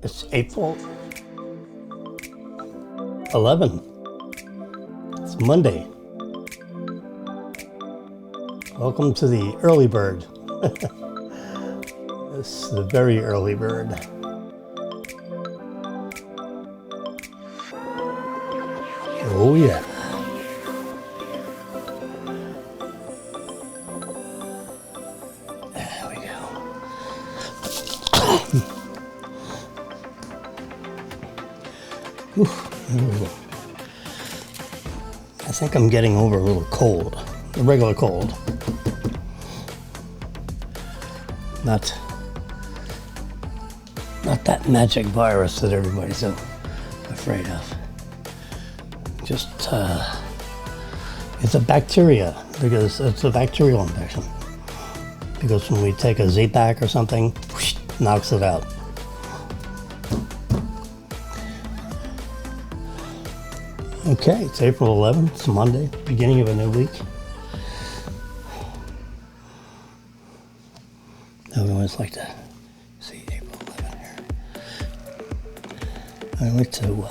It's April 11. It's Monday. Welcome to the early bird. This is the very early bird. Oh yeah. There we go. I think I'm getting over a little cold, a regular cold. Not that magic virus that everybody's so afraid of. Just, it's a bacteria, because it's a bacterial infection. Because when we take a Z-Pack or something, whoosh, knocks it out. Okay, it's April 11th, it's Monday, beginning of a new week. I would always like to see April 11th here. I like to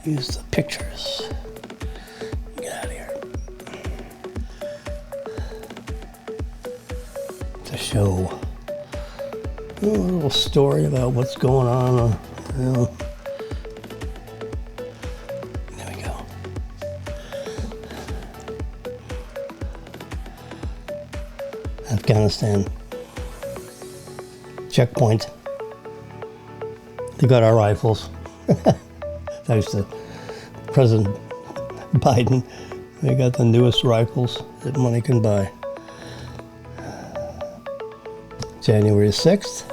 use the pictures. Get out of here. To show a little story about what's going on. There we go. Afghanistan. Checkpoint. They got our rifles. Thanks to President Biden. They got the newest rifles that money can buy. January 6th.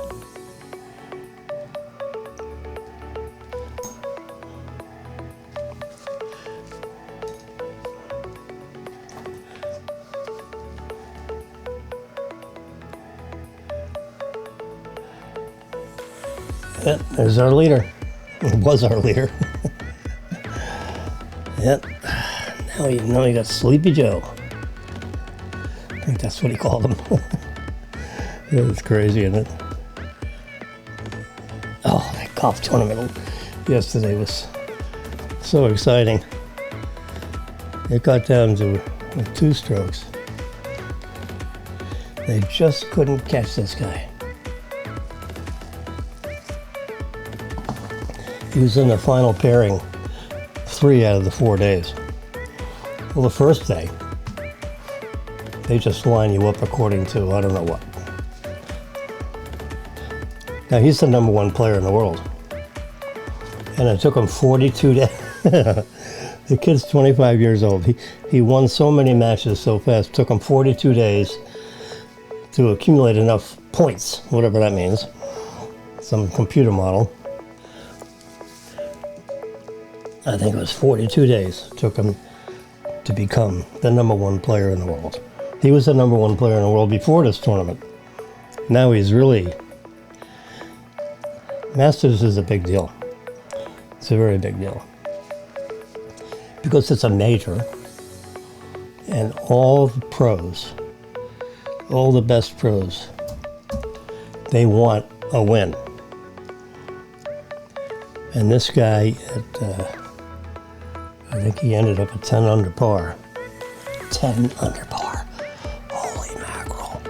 Yep, there's our leader. It was our leader. Yep. Now you got Sleepy Joe. I think that's what he called him. It's crazy, isn't it? Oh, that golf tournament yesterday was so exciting. It got down to 2 strokes. They just couldn't catch this guy. He was in the final pairing 3 out of the 4 days. Well, the first day, they just line you up according to I don't know what. Now, he's the #1 player in the world. And it took him 42 days. The kid's 25 years old. He won so many matches so fast. It took him 42 days to accumulate enough points, whatever that means. Some computer model. I think it was 42 days it took him to become the #1 player in the world. He was the #1 player in the world before this tournament. Now he's really... Masters is a big deal. It's a very big deal. Because it's a major, and all the pros, all the best pros, they want a win. And this guy at... I think he ended up at 10 under par. 10 under par. Holy mackerel.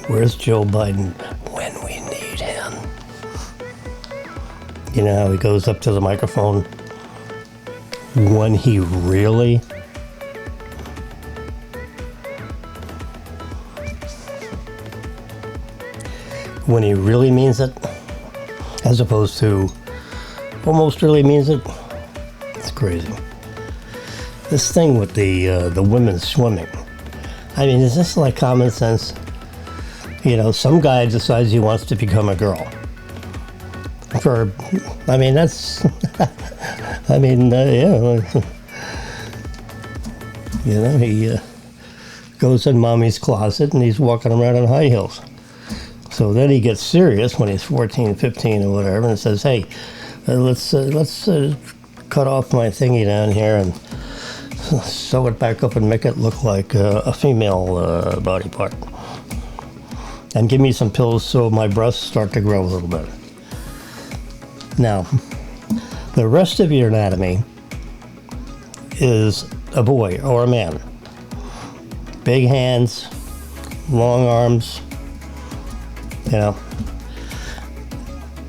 Where's Joe Biden when we need him? You know how he goes up to the microphone when he really... when he really means it? As opposed to almost really means it. It's crazy. This thing with the women's swimming. I mean, is this like common sense? You know, some guy decides he wants to become a girl. I mean, that's... I mean, yeah. You know, he goes in mommy's closet and he's walking around in high heels. So then he gets serious when he's 14, 15 or whatever and says, hey, let's cut off my thingy down here and sew it back up and make it look like a female body part. And give me some pills so my breasts start to grow a little bit. Now, the rest of your anatomy is a boy or a man. Big hands, long arms, you know.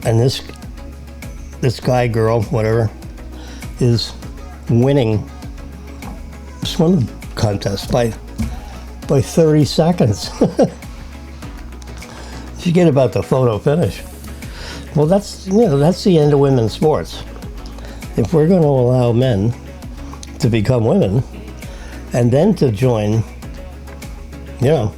And this guy, girl, whatever, is winning swimming contest by 30 seconds. Forget about the photo finish. Well, that's the end of women's sports. If we're going to allow men to become women and then to join, the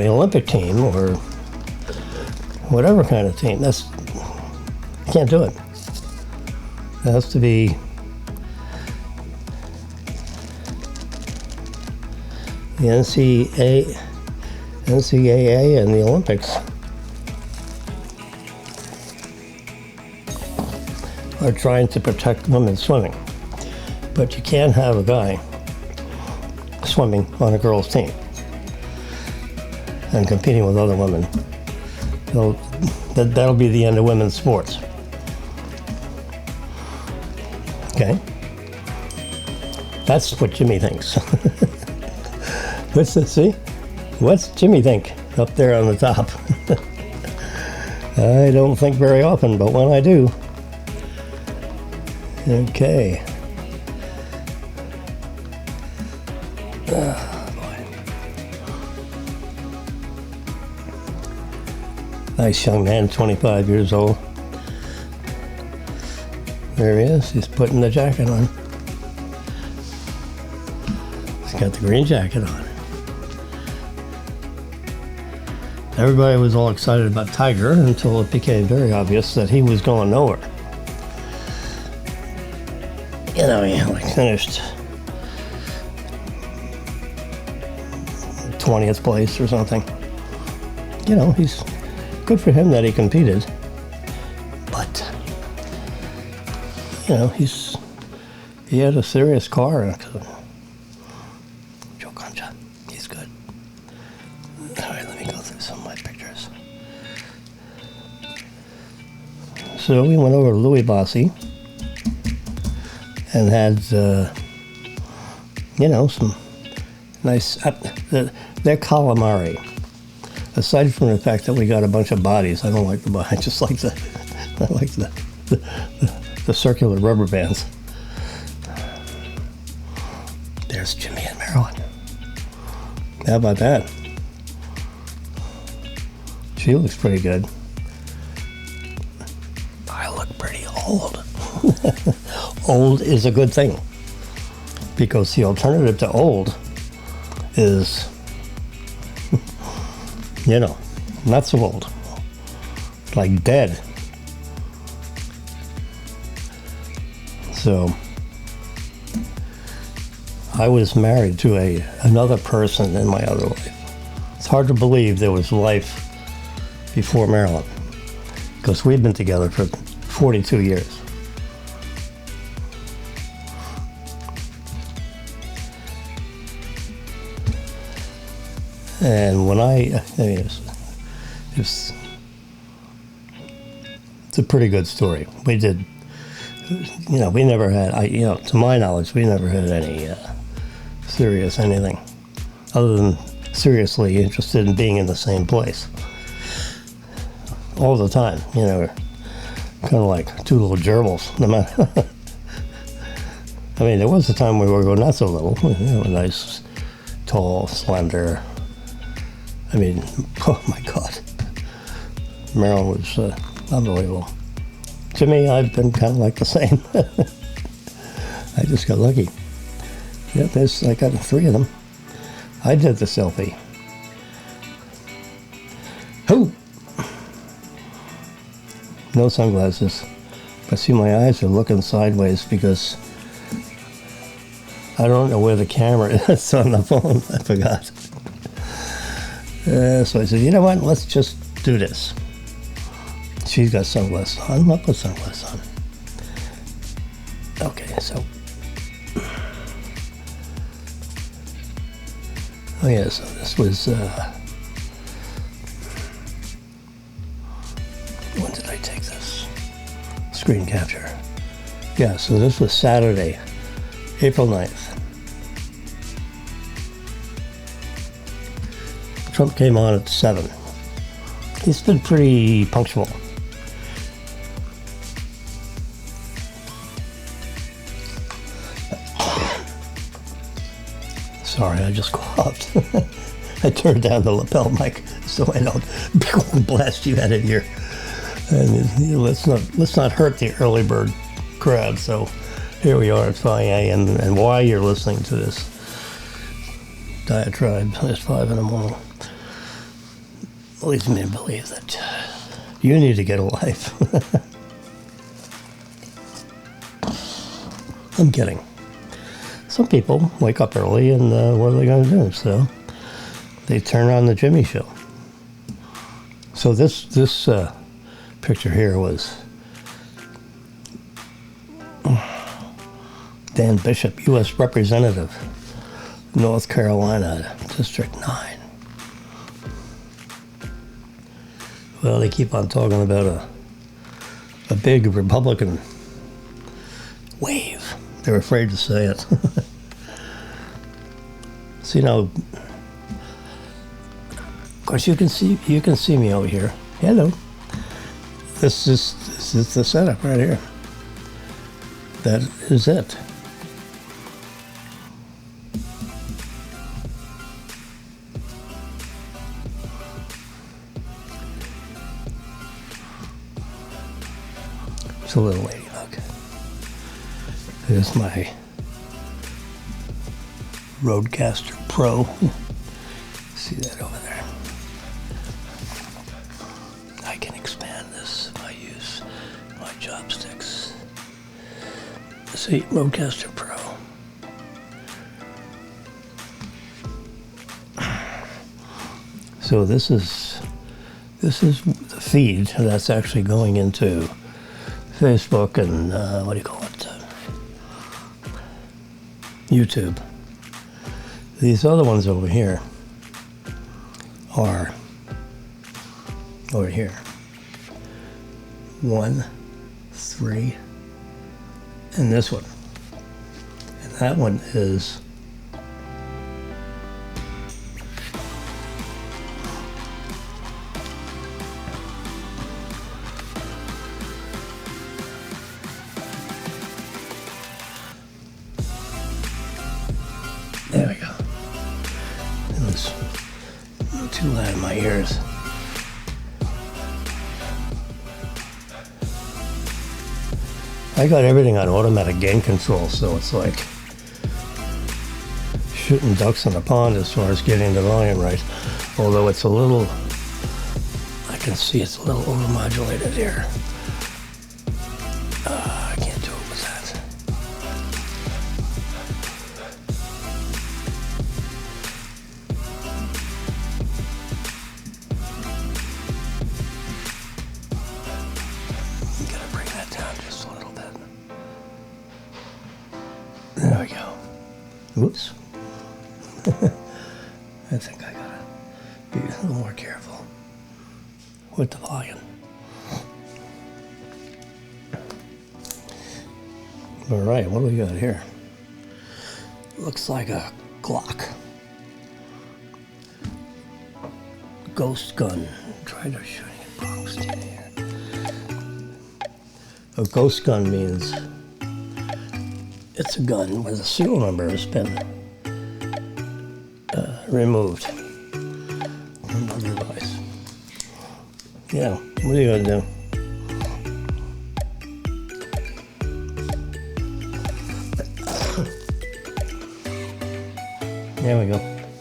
Olympic team or whatever kind of team, you can't do it. It has to be the NCAA and the Olympics are trying to protect women's swimming. But you can't have a guy swimming on a girls' team and competing with other women. That'll be the end of women's sports. Okay? That's what Jimmy thinks. What's Jimmy think up there on the top? I don't think very often, but when I do. Okay. Oh, boy. Nice young man, 25 years old. There he is. He's putting the jacket on. He's got the green jacket on. Everybody was all excited about Tiger until it became very obvious that he was going nowhere. He finished 20th place or something. He's good for him that he competed. But, he had a serious car accident. Joe Concha, he's good. All right, let me go through some of my pictures. So we went over to Louis Bossi and had, some nice, they're calamari. Aside from the fact that we got a bunch of bodies, I don't like the body, I just like the circular rubber bands. There's Jimmy and Marilyn. How about that? She looks pretty good. I look pretty old. Old is a good thing, because the alternative to old is, not so old, like dead. So I was married to another person in my other life. It's hard to believe there was life before Marilyn, because we've been together for 42 years. And when it's a pretty good story. We did, we never had, to my knowledge, we never had any serious anything other than seriously interested in being in the same place all the time. We're kind of like two little gerbils. No matter. There was a time we were going not so little. Nice, tall, slender. Oh my God. Marilyn was unbelievable. To me, I've been kind of like the same. I just got lucky. Yeah, I got 3 of them. I did the selfie. Who? No sunglasses. I see my eyes are looking sideways because I don't know where the camera is on the phone. I forgot. So I said, you know what? Let's just do this. She's got sunglasses on. I'll put sunglasses on. Okay, so. Oh yeah, so this was, when did I take this? Screen capture. Yeah, so this was Saturday, April 9th. Trump came on at 7. He's been pretty punctual. Sorry, I just coughed. I turned down the lapel mic so I don't blast you out of here. And let's not hurt the early bird crowd. So here we are at 5 a.m. and why you're listening to this diatribe at 5 in the morning leads me to believe that you need to get a life. I'm kidding. Some people wake up early and what are they going to do? So they turn on the Jimmy Show. So this picture here was Dan Bishop, U.S. Representative, North Carolina, District 9. Well, they keep on talking about a big Republican wave. They're afraid to say it. So, you know, of course you can see me over here. Hello. This is the setup right here. That is it. It's a little ladybug. Here's my Rodecaster Pro. See that over there? I can expand this if I use my chopsticks. See, Rodecaster Pro. So this is the feed that's actually going into Facebook and what do you call it? YouTube. These other ones over here are over here. 1, 3, and this one. And that one is there we go. It was too loud in my ears. I got everything on automatic gain control, so it's like shooting ducks in a pond as far as getting the volume right. Although it's a little, I can see it's a little overmodulated here. I can't do it with that. Gotta bring that down just a little bit. There we go. Oops. I think I gotta be a little more careful with the volume. All right, what do we got here? Looks like a Glock. Ghost gun. Try to shoot it Bronx here. A ghost gun means it's a gun where the serial number has been removed from the device. Yeah, what are you gonna do? There we go.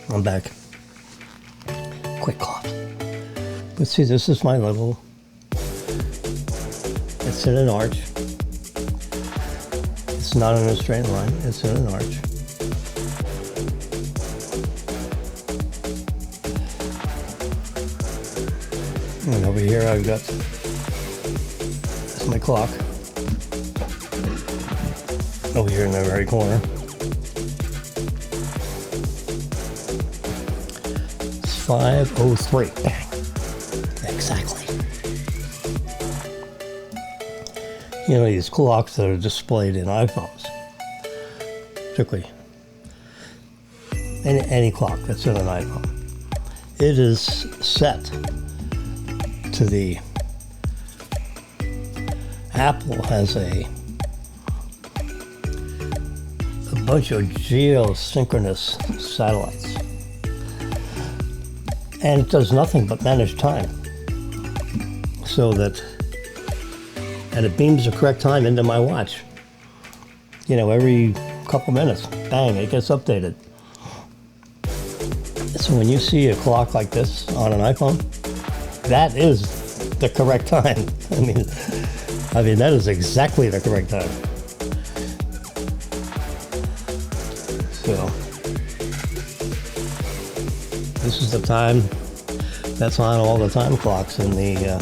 I'm back. Quick cough. But see, this is my level. It's in an arch. It's not in a straight line. It's in an arch. And over here I've got my clock over here in the very corner. It's 5:03. Bang. Exactly. You know, these clocks that are displayed in iPhones, particularly any clock that's in an iPhone, it is set to the Apple has a bunch of geosynchronous satellites, and it does nothing but manage time, so that, and it beams the correct time into my watch. You know, every couple minutes, bang, it gets updated. So when you see a clock like this on an iPhone, that is the correct time. I mean, that is exactly the correct time. So, this is the time that's on all the time clocks in the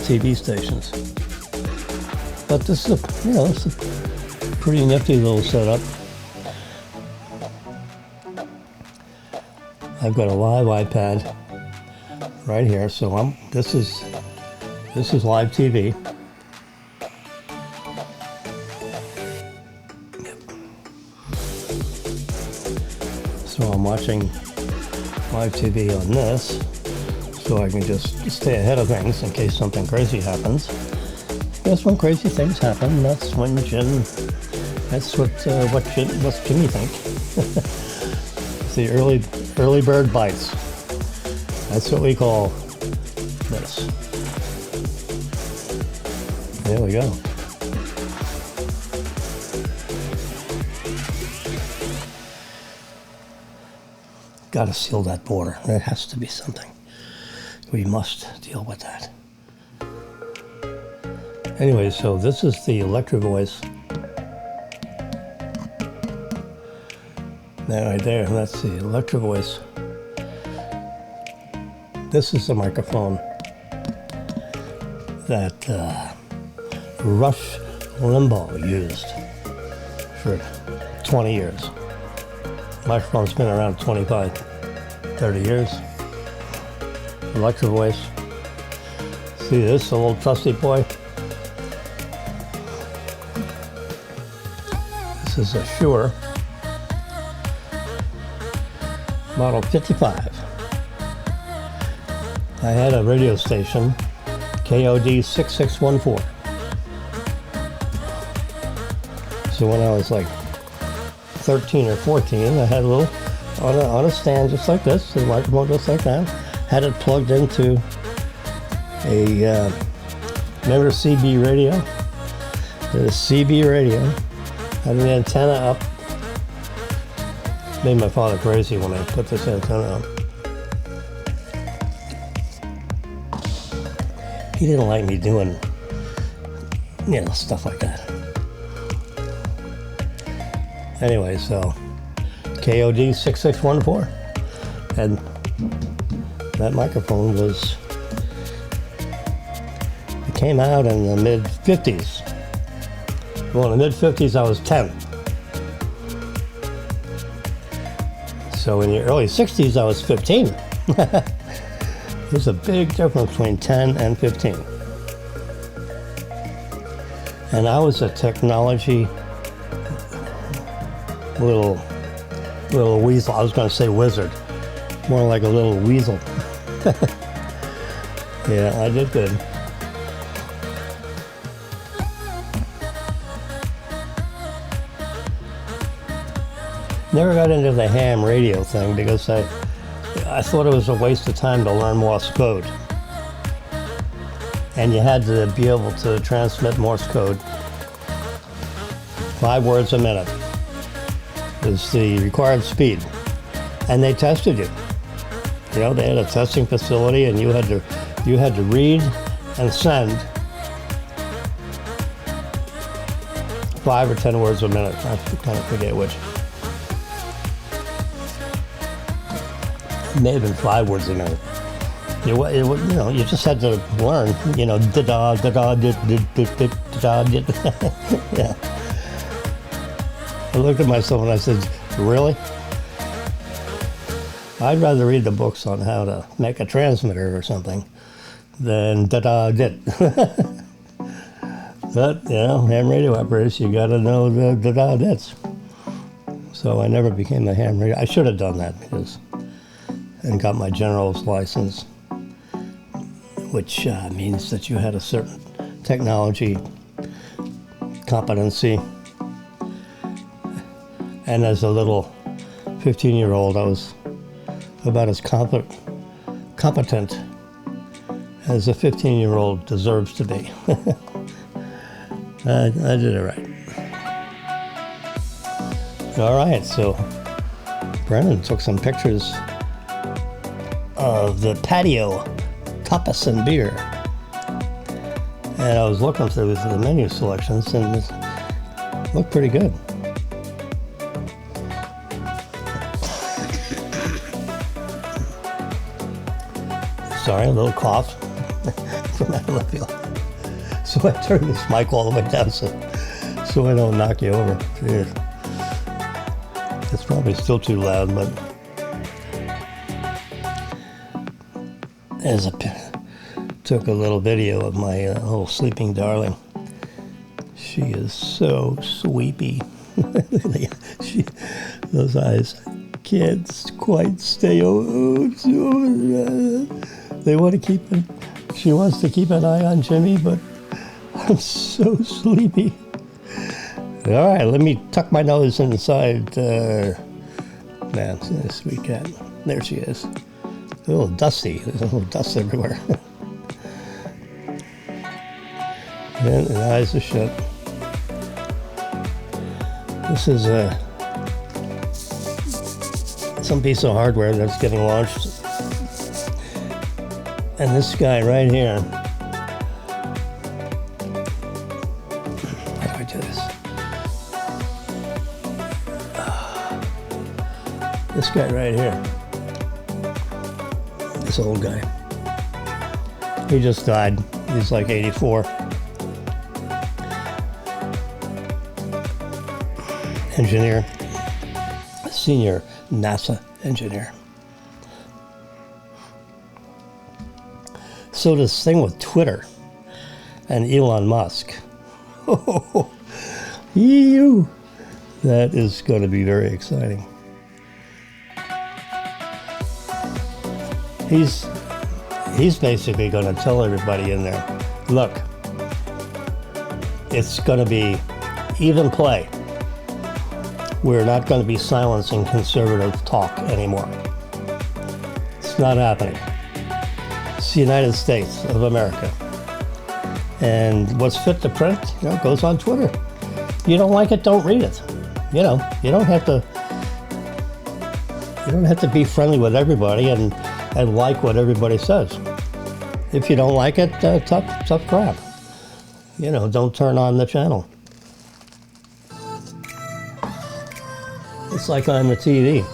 TV stations. But this is it's a pretty nifty little setup. I've got a live iPad right here, so this is live TV. So I'm watching live TV on this, so I can just stay ahead of things in case something crazy happens. Guess when crazy things happen, that's when that's what Jimmy think. It's the early bird bites. That's what we call this. There we go. Got to seal that border. There has to be something. We must deal with that. Anyway, so this is the Electro Voice. That right there, that's the Electro Voice. This is the microphone that Rush Limbaugh used for 20 years. The microphone's been around 25, 30 years. Electro Voice. See this old trusty boy? This is a Shure Model 55. I had a radio station, KOD 6614. So when I was like 13 or 14, I had a little, on a stand just like this, a microphone just like that, had it plugged into a, remember CB radio? The CB radio, had an antenna up. Made my father crazy when I put this antenna up. He didn't like me doing, stuff like that. Anyway, so KOD 6614, and that microphone it came out in the mid-50s. Well, in the mid-50s, I was 10. So in the early 60s, I was 15. There's a big difference between 10 and 15. And I was a technology little weasel. I was going to say wizard. More like a little weasel. Yeah, I did good. Never got into the ham radio thing because I thought it was a waste of time to learn Morse code. And you had to be able to transmit Morse code. 5 words a minute is the required speed. And they tested you. They had a testing facility, and you had to read and send 5 or 10 words a minute. I kind of forget which. It may have been 5 words a minute. You know, you just had to learn, you know, da-da, da-da, da-da, yeah. I looked at myself and I said, really? I'd rather read the books on how to make a transmitter or something than da-da, dit. But, you know, ham radio operators, you gotta know the da-da, dits. So I never became a ham radio. I should have done that and got my general's license, which means that you had a certain technology competency. And as a little 15-year-old, I was about as competent as a 15-year-old deserves to be. I did it right. All right, so Brennan took some pictures of the patio tapas and beer. And I was looking through the menu selections and it looked pretty good. Sorry, a little cough from out of left field. So I turned this mic all the way down so I don't knock you over. Jeez. It's probably still too loud, but took a little video of my little sleeping darling. She is so sleepy. Those eyes can't quite stay open. They want to keep it. She wants to keep an eye on Jimmy, but I'm so sleepy. All right, let me tuck my nose inside. Man, sweet cat. There she is. A little dusty. There's a little dust everywhere. And the eyes are shut. This is some piece of hardware that's getting launched. And this guy right here. How do I do this? This guy right here. This old guy. He just died. He's like 84. Engineer. Senior NASA engineer. So this thing with Twitter and Elon Musk. That is going to be very exciting. He's basically going to tell everybody in there, look, it's going to be even play. We're not going to be silencing conservative talk anymore. It's not happening. It's the United States of America. And what's fit to print, goes on Twitter. You don't like it, don't read it. You don't have to be friendly with everybody and like what everybody says. If you don't like it, tough crap. Don't turn on the channel. It's like on the TV.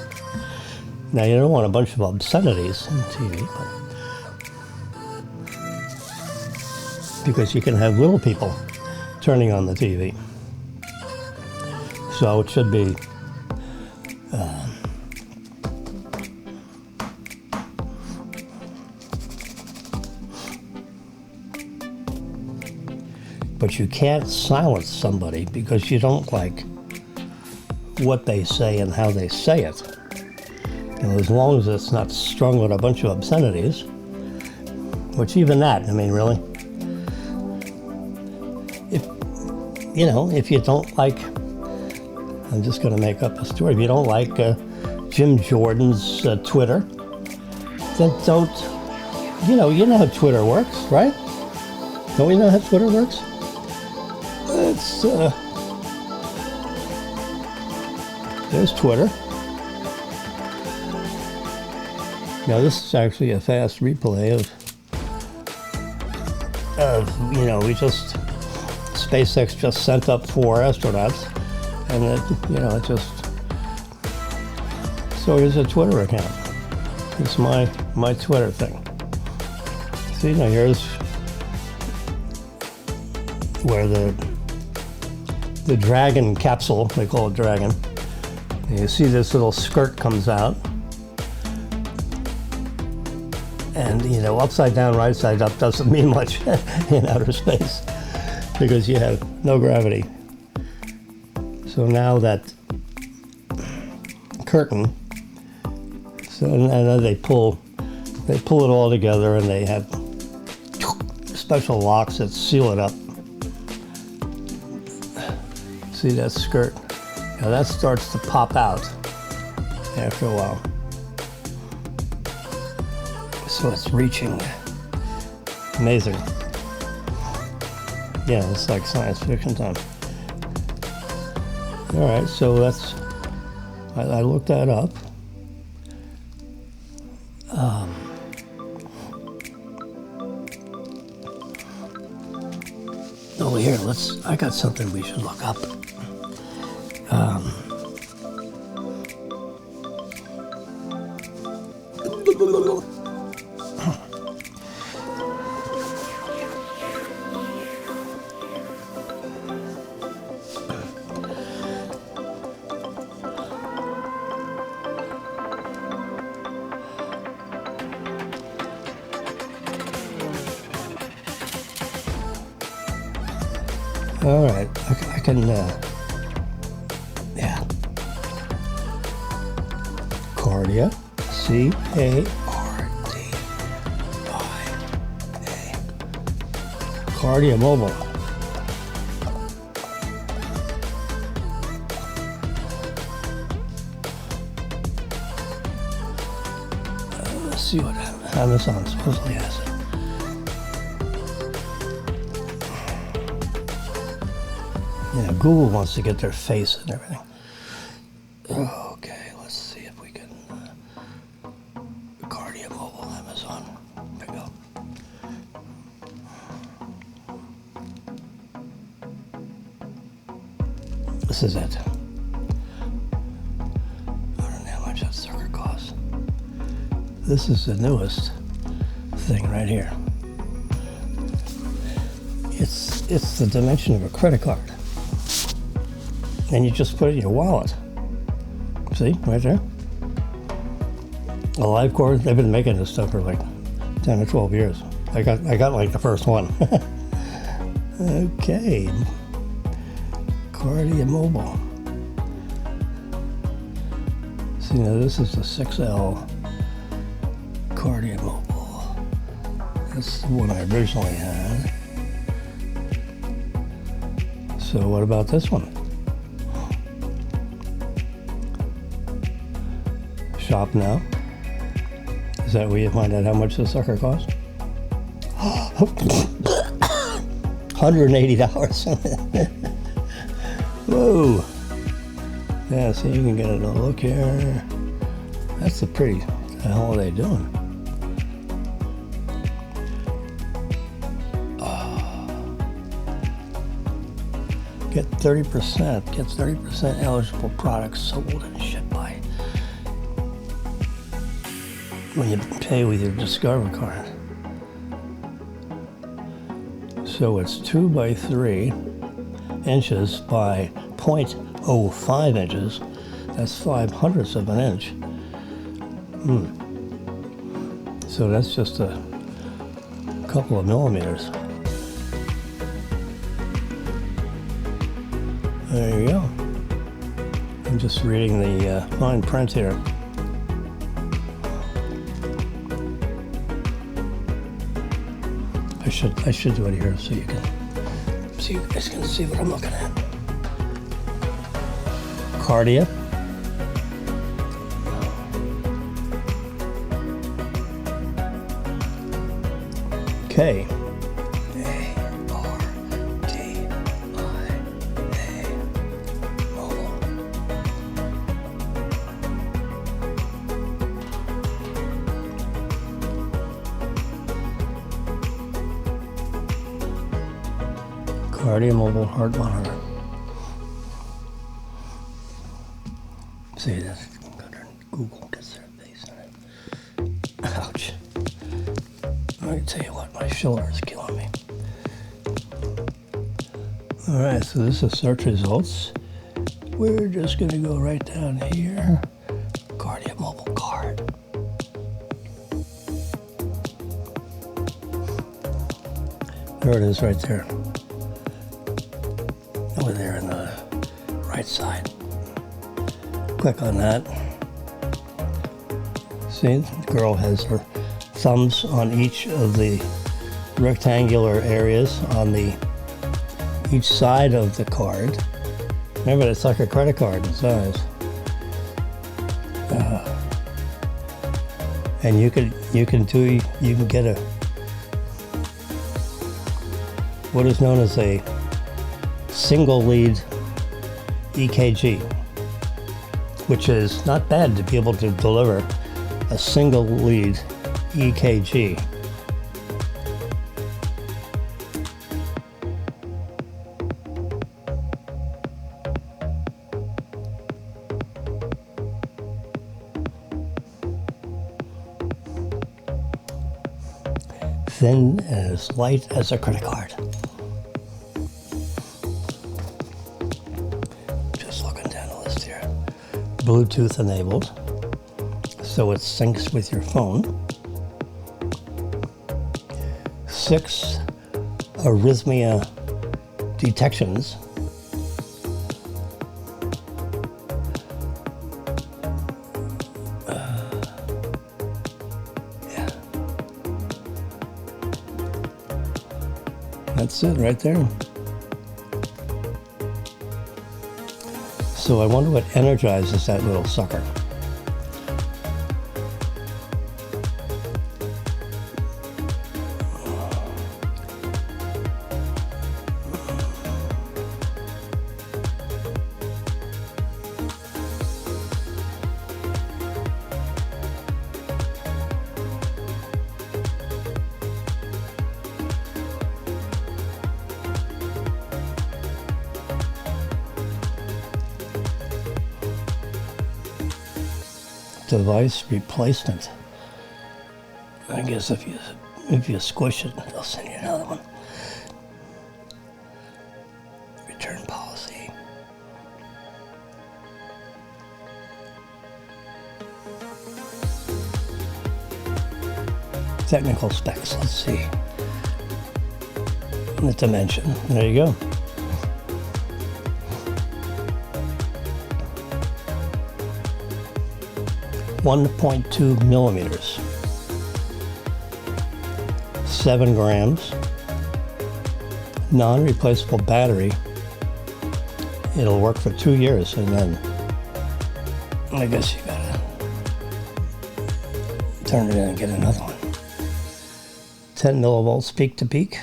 Now, you don't want a bunch of obscenities on TV, because you can have little people turning on the TV. So it should be but you can't silence somebody because you don't like what they say and how they say it. As long as it's not strung with a bunch of obscenities, which even that, really, if you don't like, I'm just going to make up a story, if you don't like Jim Jordan's Twitter, then don't, you know how Twitter works, right? Don't we know how Twitter works? It's, there's Twitter. Now this is actually a fast replay of SpaceX just sent up 4 astronauts, and it just, so here's a Twitter account. It's my Twitter thing. See, now here's where the Dragon capsule, they call it Dragon. And you see this little skirt comes out. And, you know, upside down, right side up doesn't mean much in outer space because you have no gravity. So now that curtain, so and then they pull it all together, and they have special locks that seal it up. See that skirt? Now that starts to pop out after a while. So it's reaching. Amazing. Yeah, it's like science fiction time. All right, so that's, I looked that up. Oh, here, I got something we should look up. All right, I can, yeah. Cardia, C-A-R-D-I-A. Cardia Mobile. Let's see what Amazon supposedly has. Yeah, Google wants to get their face and everything. Okay, let's see if we can. Cardia Mobile, Amazon. There we go. This is it. I don't know how much that sucker costs. This is the newest thing right here. It's the dimension of a credit card. And you just put it in your wallet. See, right there? A live cord, they've been making this stuff for like 10 or 12 years. I got like the first one. Okay. Cardia Mobile. See, now this is the 6L Cardia Mobile. That's the one I originally had. So what about this one? Shop now. Is that where you find out how much the sucker costs? $180. Whoa. Yeah, so you can get a look here. That's a pretty, what the hell are they doing? Get 30%, gets 30% eligible products sold and shipped by when you pay with your Discover card. So it's 2 by 3 inches by 0.05 inches. That's 5/100ths of an inch. So that's just a couple of millimeters. There you go. I'm just reading the fine print here. I should do it here so you can see. You guys can see what I'm looking at. Cardia. K. Cardia Mobile Heart Monitor. See, that's Google gets their face in it. Ouch. I tell you what, my shoulder is killing me. All right, so this is search results. We're just going to go right down here. Guardia mobile card. There it is right there. Over there on the right side. Click on that. See, the girl has her thumbs on each of the rectangular areas on each side of the card. Remember, it's like a credit card in size. And you can get what is known as a single lead EKG, which is not bad to be able to deliver a single lead EKG. Thin and as light as a credit card. Just looking down the list here. Bluetooth enabled, so it syncs with your phone. 6 arrhythmia detections. That's it right there. So I wonder what energizes that little sucker. Device replacement. I guess if you squish it, they'll send you another one. Return policy. Technical specs. Let's see. The dimension. There you go. 1.2 millimeters, 7 grams, non-replaceable battery. It'll work for 2 years, and then I guess you gotta turn it in and get another one. 10 millivolts peak to peak.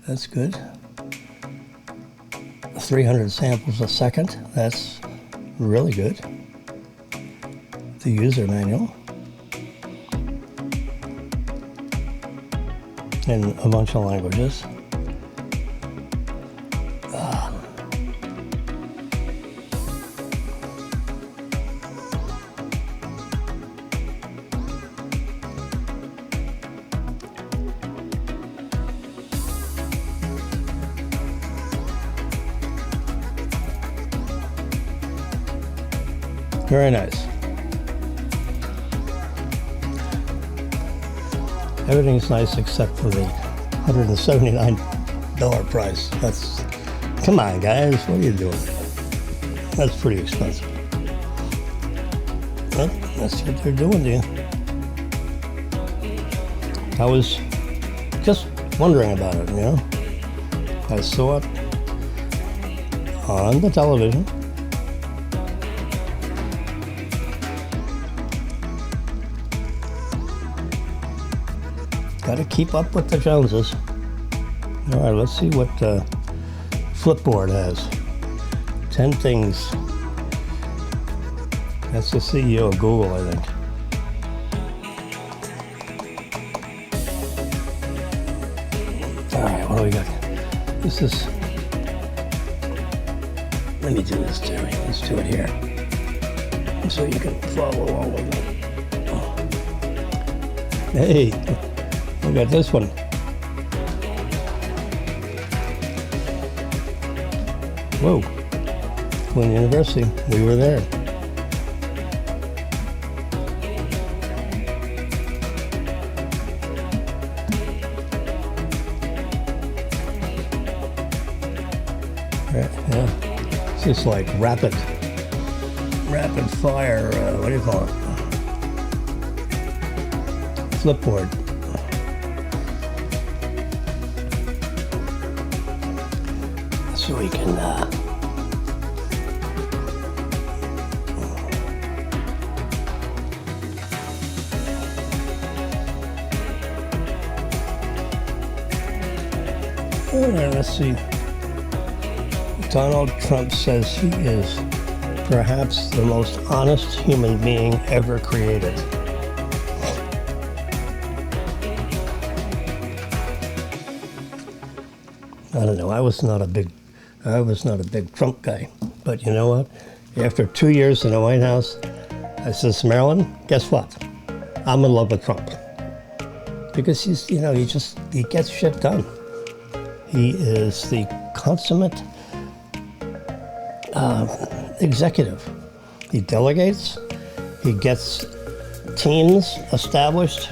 That's good. 300 samples a second. That's really good. The user manual, in a bunch of languages. Very nice. Everything's nice except for the $179 price. That's, come on guys, what are you doing? That's pretty expensive. But that's what they're doing to you. I was just wondering about it, you know. I saw it on the television. Got to keep up with the Joneses. All right, let's see what Flipboard has. 10 things. That's the CEO of Google, I think. All right, what do we got? This is. Let me do this, Jerry. Let's do it here, so you can follow along with it. Hey. Look at this one. Whoa. Queen University. We were there. Yeah. It's just like rapid fire, what do you call it? Flipboard. So we can let's see. Donald Trump says he is perhaps the most honest human being ever created. I don't know. I was not a big Trump guy, but you know what? After 2 years in the White House, I says, Marilyn, guess what? I'm in love with Trump because he gets shit done. He is the consummate executive. He delegates. He gets teams established.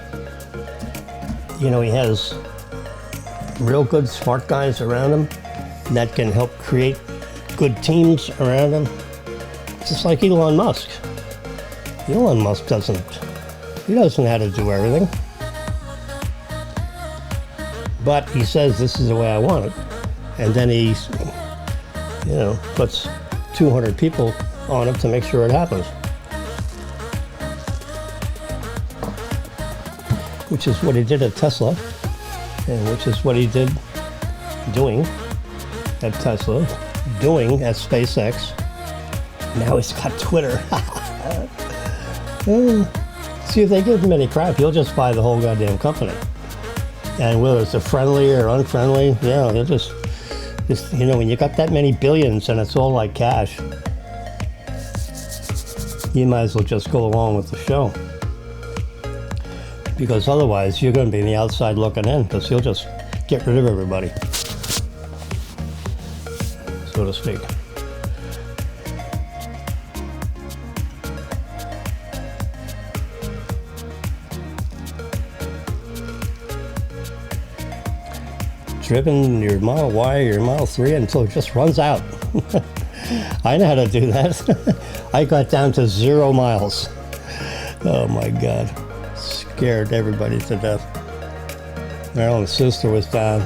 He has real good, smart guys around him that can help create good teams around him. Just like Elon Musk. Elon Musk doesn't know how to do everything. But he says, this is the way I want it. And then he, puts 200 people on it to make sure it happens. Which is what he did at Tesla, and which is what he did doing at Tesla, doing at SpaceX. Now he's got Twitter. See, if they give him any crap, he'll just buy the whole goddamn company. And whether it's a friendly or unfriendly, they're just when you got that many billions and it's all like cash, you might as well just go along with the show. Because otherwise, you're going to be on the outside looking in, because he'll just get rid of everybody, so to speak. Driven your Model Y or your Model 3 until it just runs out. I know how to do that. I got down to 0 miles. Oh my God. Scared everybody to death. Marilyn's sister was down.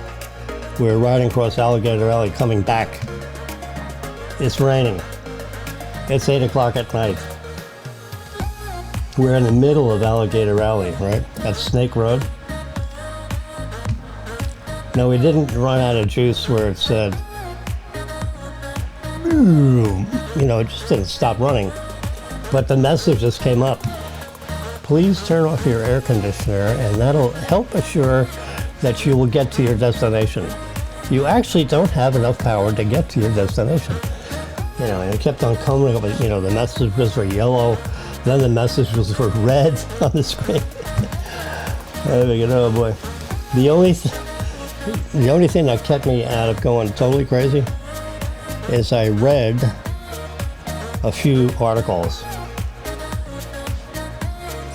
We were riding across Alligator Alley coming back. It's raining. It's 8 o'clock at night. We're in the middle of Alligator Alley, right? That's Snake Road. No, we didn't run out of juice where it said, it just didn't stop running. But the message just came up. Please turn off your air conditioner, and that'll help assure that you will get to your destination. You actually don't have enough power to get to your destination. And it kept on coming up, the messages were yellow, then the messages were red on the screen. Oh boy. The only thing that kept me out of going totally crazy is I read a few articles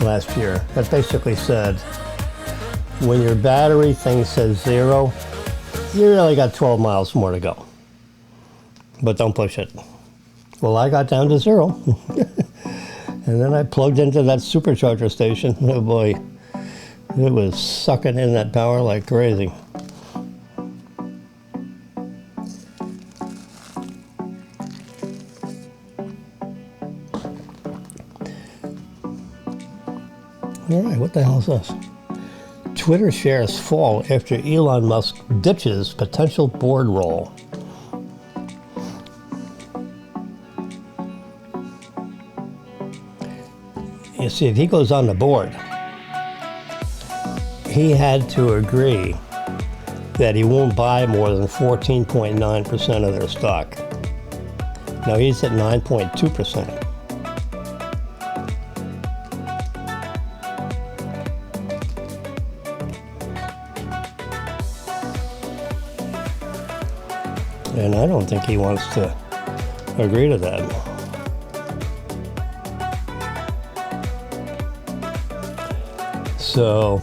last year that basically said, when your battery thing says 0, you really got 12 miles more to go. But don't push it. Well, I got down to 0. And then I plugged into that supercharger station. Oh boy, it was sucking in that power like crazy. All right, what the hell is this? Twitter shares fall after Elon Musk ditches potential board role. You see, if he goes on the board, he had to agree that he won't buy more than 14.9% of their stock. Now he's at 9.2%. And I don't think he wants to agree to that. So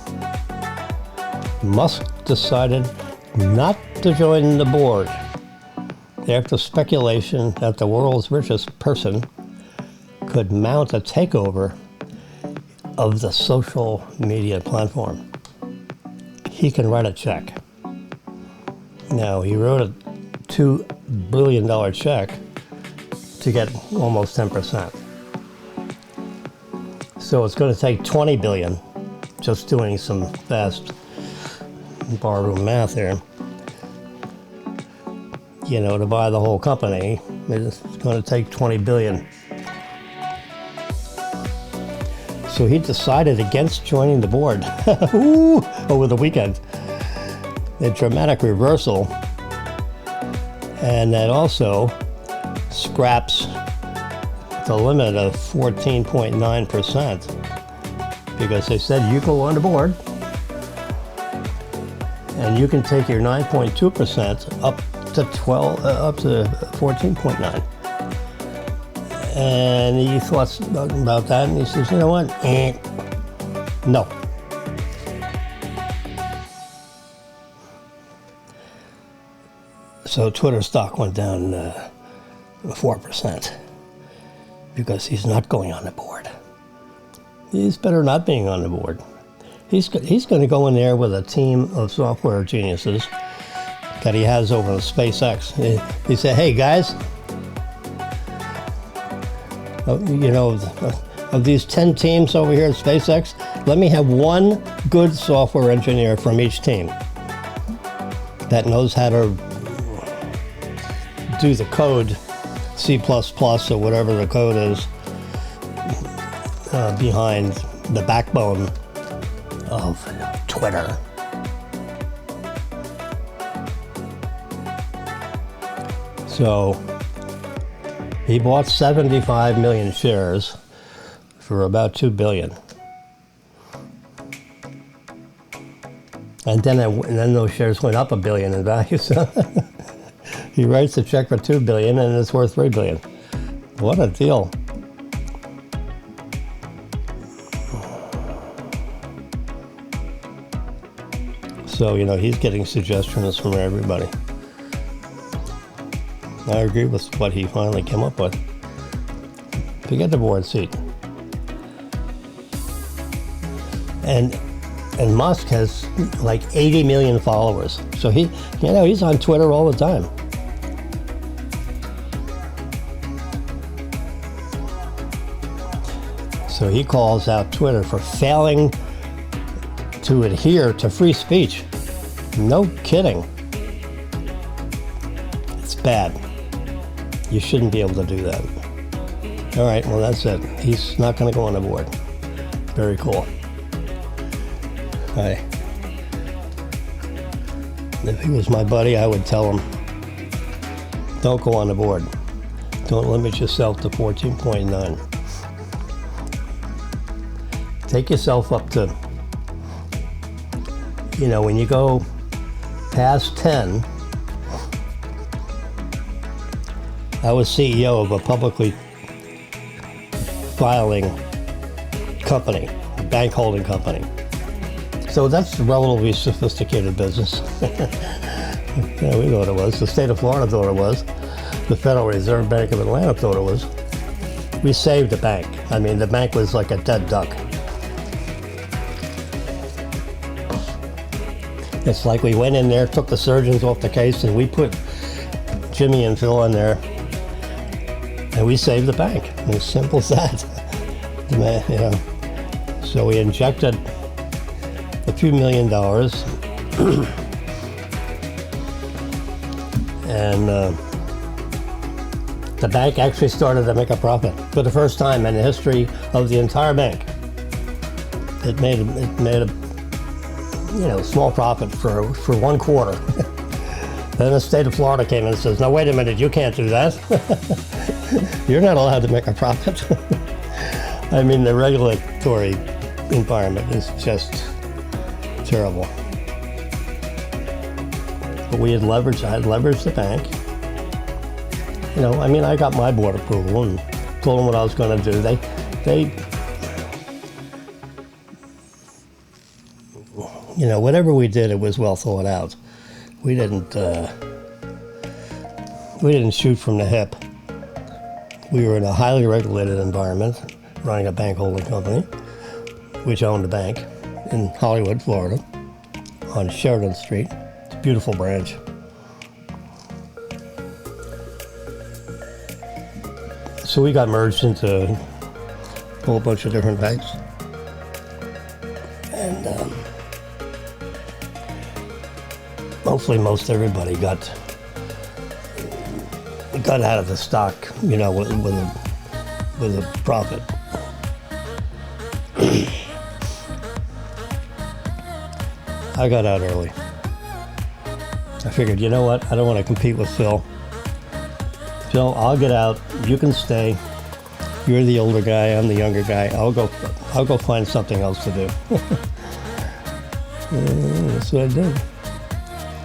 Musk decided not to join the board after speculation that the world's richest person could mount a takeover of the social media platform. He can write a check. Now, he wrote a $2 billion check to get almost 10%. So it's going to take $20 billion, just doing some fast barroom math here, to buy the whole company. It's going to take $20 billion. So he decided against joining the board over the weekend. A dramatic reversal. And that also scraps the limit of 14.9%, because they said you go on the board and you can take your 9.2% up to 14.9. And he thought about that, and he says, you know what? No. So Twitter stock went down 4% because he's not going on the board. He's better not being on the board. He's going to go in there with a team of software geniuses that he has over at SpaceX. He said, hey, guys, of these 10 teams over here at SpaceX, let me have one good software engineer from each team that knows how to do the code, C++ or whatever the code is, behind the backbone of Twitter. So he bought 75 million shares for about $2 billion. And then those shares went up $1 billion in value. So he writes a check for $2 billion and it's worth $3 billion. What a deal. So, he's getting suggestions from everybody. I agree with what he finally came up with. Forget the board seat. And Musk has like 80 million followers. So he's on Twitter all the time. So he calls out Twitter for failing to adhere to free speech. No kidding. It's bad. You shouldn't be able to do that. All right, well, that's it. He's not going to go on the board. Very cool. If he was my buddy, I would tell him, don't go on the board. Don't limit yourself to 14.9. Take yourself up to, when you go past 10, I was CEO of a publicly filing company, a bank holding company. So that's a relatively sophisticated business. Yeah, we thought it was. The state of Florida thought it was. The Federal Reserve Bank of Atlanta thought it was. We saved the bank. I mean, the bank was like a dead duck. It's like we went in there, took the surgeons off the case, and we put Jimmy and Phil in there, and we saved the bank. As simple as that. So we injected a few $1 million, and the bank actually started to make a profit for the first time in the history of the entire bank. It made a small profit for 1 quarter. Then the state of Florida came in and says, no, wait a minute, you can't do that. You're not allowed to make a profit. I mean, the regulatory environment is just terrible. But I had leveraged the bank, You know, I mean, I got my board approval and told them what I was going to do. They, you know, whatever we did, it was well thought out. We didn't shoot from the hip. We were in a highly regulated environment, running a bank holding company, which owned a bank in Hollywood, Florida, on Sheridan Street. It's a beautiful branch. So we got merged into a whole bunch of different banks. And hopefully most everybody got out of the stock, you know, with a profit. I got out early. I figured, you know what? I don't want to compete with Phil. Phil, I'll get out. You can stay. You're the older guy. I'm the younger guy. I'll go find something else to do. That's what I did.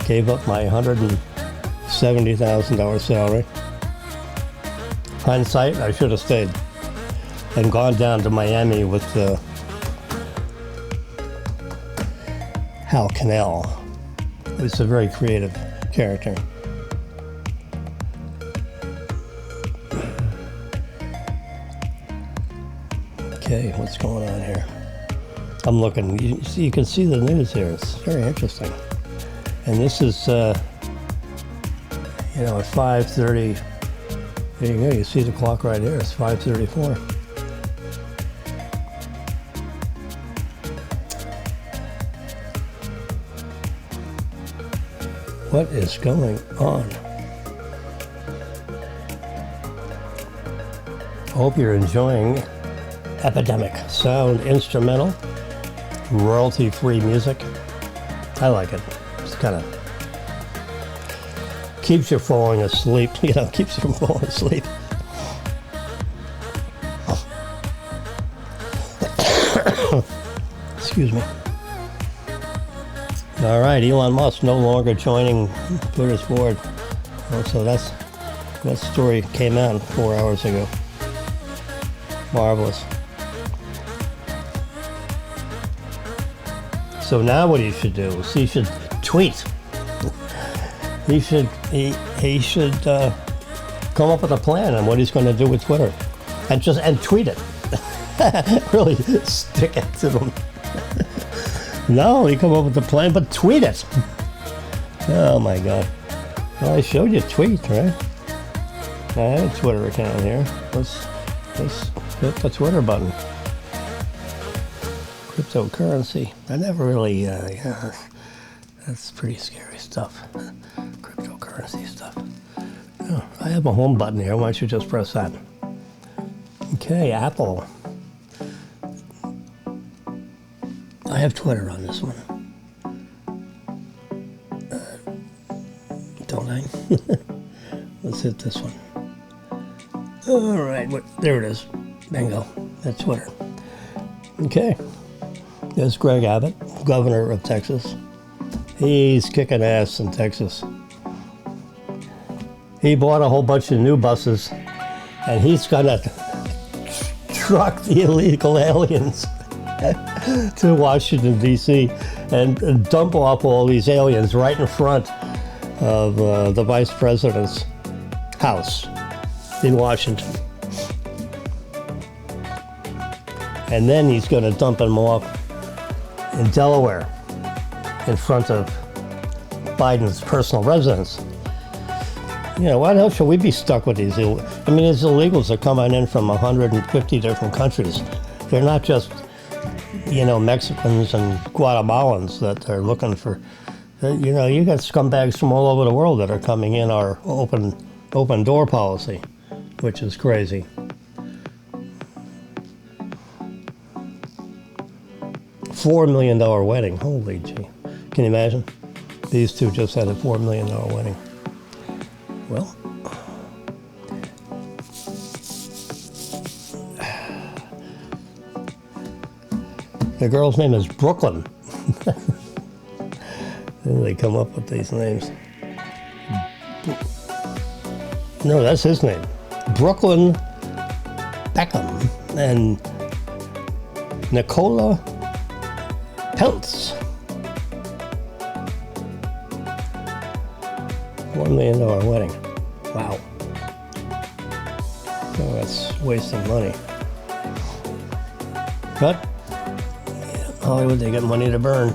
Gave up my $170,000 salary. Hindsight, I should have stayed and gone down to Miami with Hal Cannell, who's a very creative character. Okay, what's going on here? I'm looking. You can see the news here. It's very interesting. And this is, you know, at 5:30. There you go. You see the clock right here. It's 5:34. What is going on? Hope you're enjoying Epidemic Sound Instrumental, royalty-free music. I like it. It's kind of keeps you falling asleep, you know, keeps you from falling asleep. Excuse me. All right, Elon Musk no longer joining Twitter's board. So that story came out 4 hours ago. Marvelous. So now what he should do is he should tweet. He should come up with a plan on what he's going to do with Twitter, and tweet it. Really stick it to them. No, he come up with a plan, but tweet it. Oh my God! Well, I showed you tweet, right? I have a Twitter account here. Let's hit the Twitter button. Cryptocurrency. I never really. Yeah, that's pretty scary stuff. Cryptocurrency stuff. Oh, I have a home button here. Why don't you just press that? Okay, Apple. I have Twitter on this one. Don't I? Let's hit this one. All right, there it is. Bingo. That's Twitter. Okay. There's Greg Abbott, governor of Texas. He's kicking ass in Texas. He bought a whole bunch of new buses, and he's gonna truck the illegal aliens to Washington, D.C., and dump off all these aliens right in front of the vice president's house in Washington. And then he's going to dump them off in Delaware in front of Biden's personal residence. You know, why the hell should we be stuck with these? These illegals are coming in from 150 different countries. They're not just, you know, Mexicans and Guatemalans that are looking for, you know, you got scumbags from all over the world that are coming in our open door policy, which is crazy. $4 million wedding. Holy gee. Can you imagine? These two just had a $4 million wedding. Well, the girl's name is Brooklyn. They come up with these names. No, that's his name. Brooklyn Beckham and Nicola Peltz. $1 million wedding. Wow. Oh, that's wasting money. But Hollywood, they got money to burn.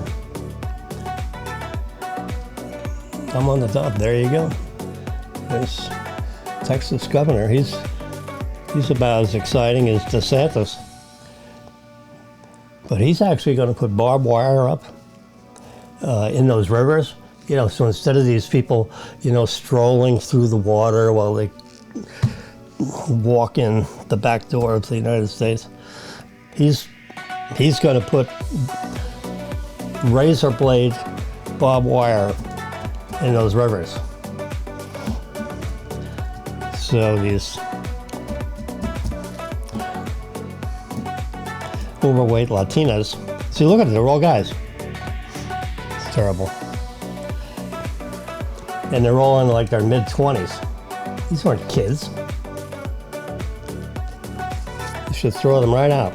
I'm on the top. There you go. There's Texas governor. He's about as exciting as DeSantis. But he's actually going to put barbed wire up in those rivers. You know, so instead of these people, you know, strolling through the water while they walk in the back door of the United States, he's going to put razor blade barbed wire in those rivers. So these overweight Latinas, see, look at them, they're all guys. It's terrible. And they're all in like their mid-20s. These aren't kids. You should throw them right out.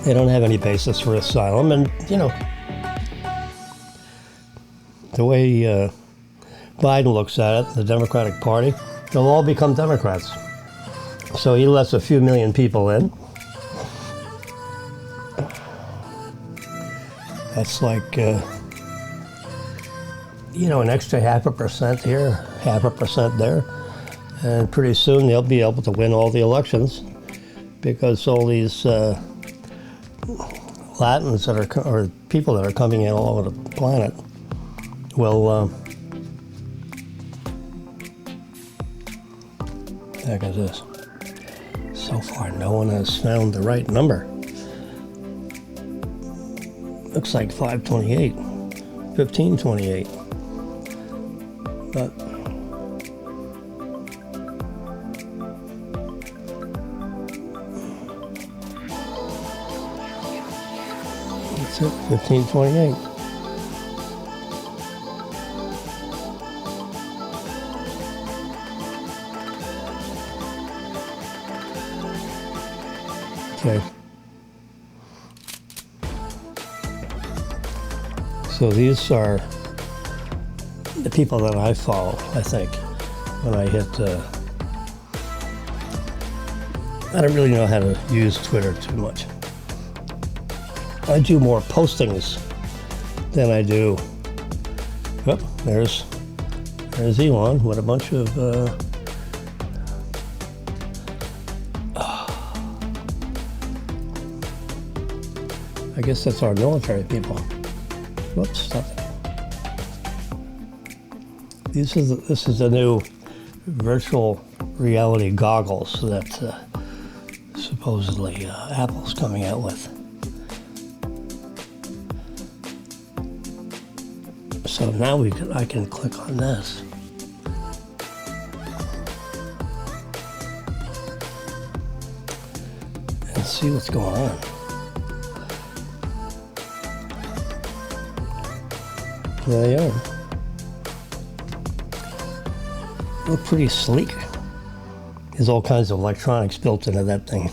They don't have any basis for asylum, and you know, the way Biden looks at it, the Democratic Party, they'll all become Democrats. So he lets a few million people in. That's like, you know, an extra 0.5% here, 0.5% there. And pretty soon they'll be able to win all the elections because all these Latins that are, or people that are coming in all over the planet will, heck is this? So far, no one has found the right number. Looks like 528, 1528. But that's it, 1528. Okay. So these are the people that I follow, I think, when I hit, I don't really know how to use Twitter too much. I do more postings than I do, oh, there's Elon with a bunch of, I guess that's our military people. Whoops, stop it. This is the new virtual reality goggles that supposedly Apple's coming out with. So now I can click on this. And see what's going on. There they are. Look pretty sleek. There's all kinds of electronics built into that thing.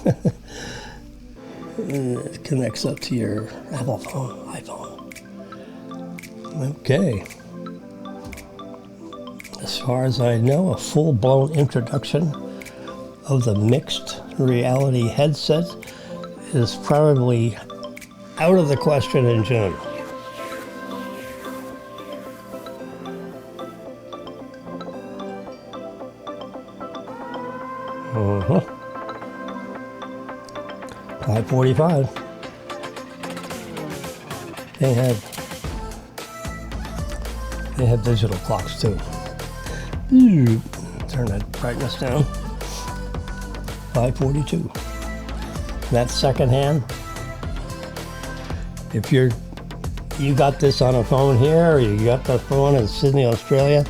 It connects up to your Apple phone, iPhone. Okay. As far as I know, a full-blown introduction of the mixed reality headset is probably out of the question in June. Uh-huh. 5:45. They have digital clocks too. Turn that brightness down. 5:42. That's secondhand. If you got this on a phone here, or you got the phone in Sydney, Australia,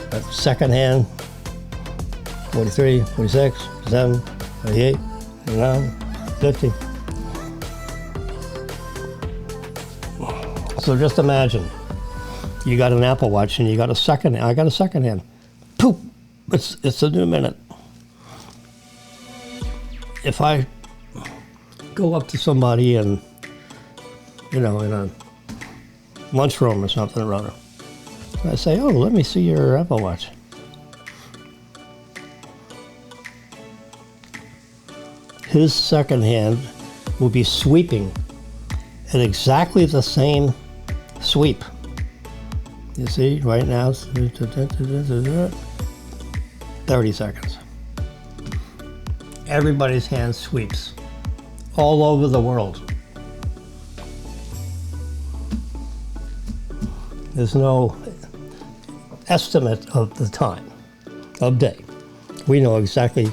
that's secondhand. 43, 46, 47, 48, 49, 50. So just imagine You got an Apple Watch and you got a second. I got a second hand. Poop! It's a new minute. If I go up to somebody and, you know, in a lunchroom or something or other, I say, "Oh, let me see your Apple Watch." His second hand will be sweeping at exactly the same sweep. You see, right now, 30 seconds. Everybody's hand sweeps all over the world. There's no estimate of the time of day. We know exactly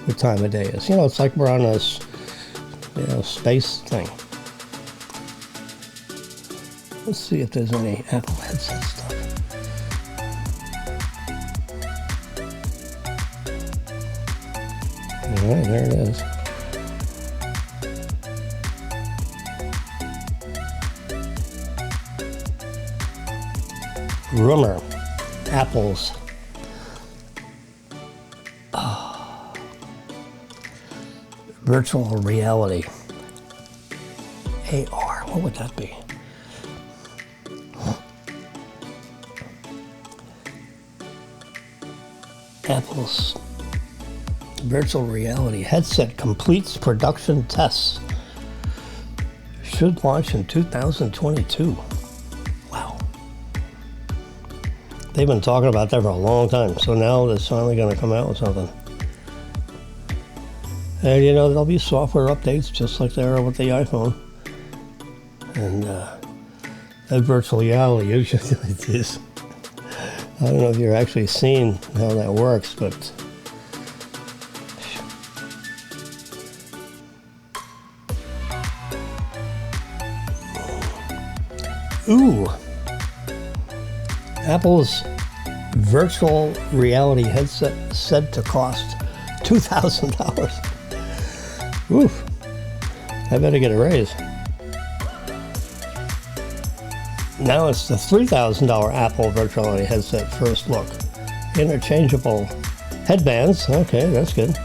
what time of day is. You know, it's like we're on this, you know, space thing. Let's see if there's any Apple headset stuff. All right, there it is. Rumor, Apple's virtual reality, AR, what would that be? Apple's virtual reality headset completes production tests. Should launch in 2022. Wow. They've been talking about that for a long time, so now it's finally going to come out with something. And you know, there'll be software updates just like there are with the iPhone. And that virtual reality usually is. I don't know if you're actually seeing how that works, but ooh, Apple's virtual reality headset said to cost $2,000. Oof, I better get a raise. Now it's the $3,000 Apple virtual reality headset first look. Interchangeable headbands, okay, that's good.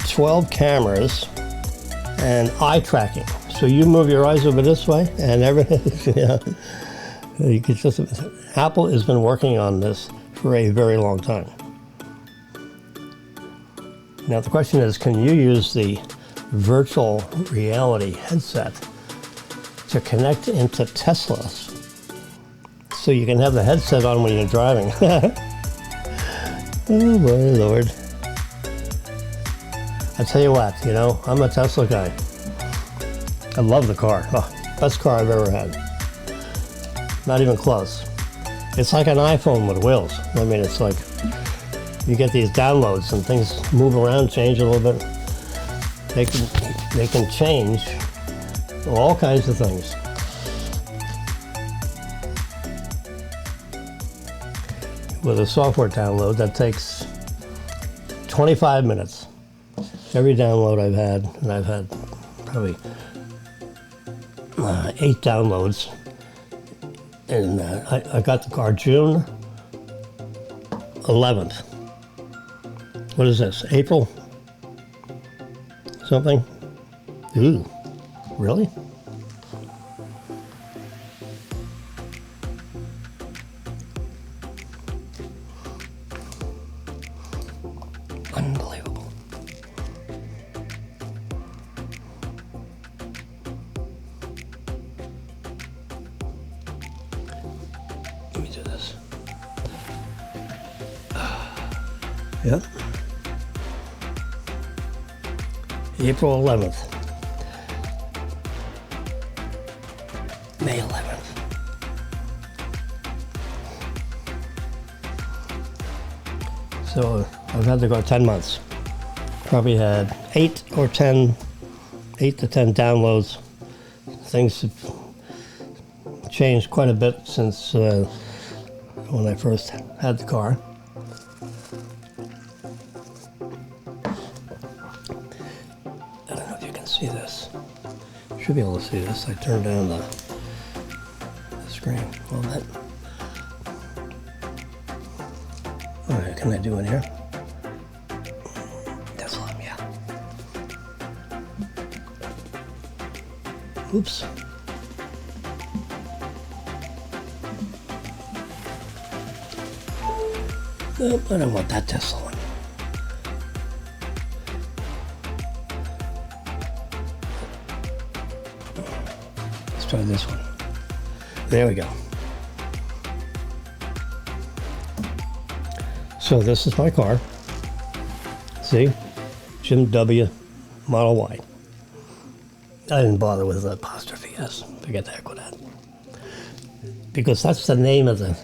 12 cameras and eye tracking. So you move your eyes over this way and everything, yeah. You could just, Apple has been working on this for a very long time. Now the question is, can you use the virtual reality headset to connect into Teslas so you can have the headset on when you're driving? Oh boy, Lord. I tell you what, you know, I'm a Tesla guy. I love the car. Oh, best car I've ever had. Not even close. It's like an iPhone with wheels. I mean, it's like you get these downloads and things move around, change a little bit. They can change all kinds of things. With a software download, that takes 25 minutes. Every download I've had, and I've had probably 8 downloads, and I got the car June 11th. What is this, April something? Ooh, really? Unbelievable. Let me do this. Yep. April 11th. May 11th. So I've had to go 10 months. Probably had 8 to 10 downloads. Things have changed quite a bit since when I first had the car. I don't know if you can see this. Should be able to see this. I turned down the screen. screen a little bit. What can I do in here? That's all, yeah. Oops. Nope, I don't want that Tesla one. Let's try this one. There we go. So this is my car. See? Jim W. Model Y. I didn't bother with the apostrophe S. Forget the heck with that. Because that's the name of the...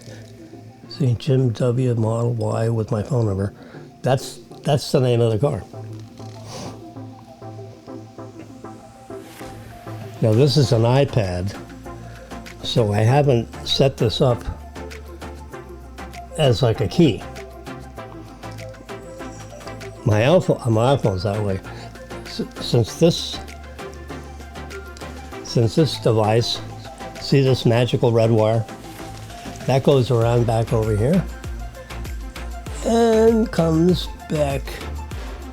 See, Jim W. Model Y with my phone number. That's the name of the car. Now this is an iPad, so I haven't set this up as like a key. My iPhone's that way. Since this device, see this magical red wire? That goes around back over here and comes back.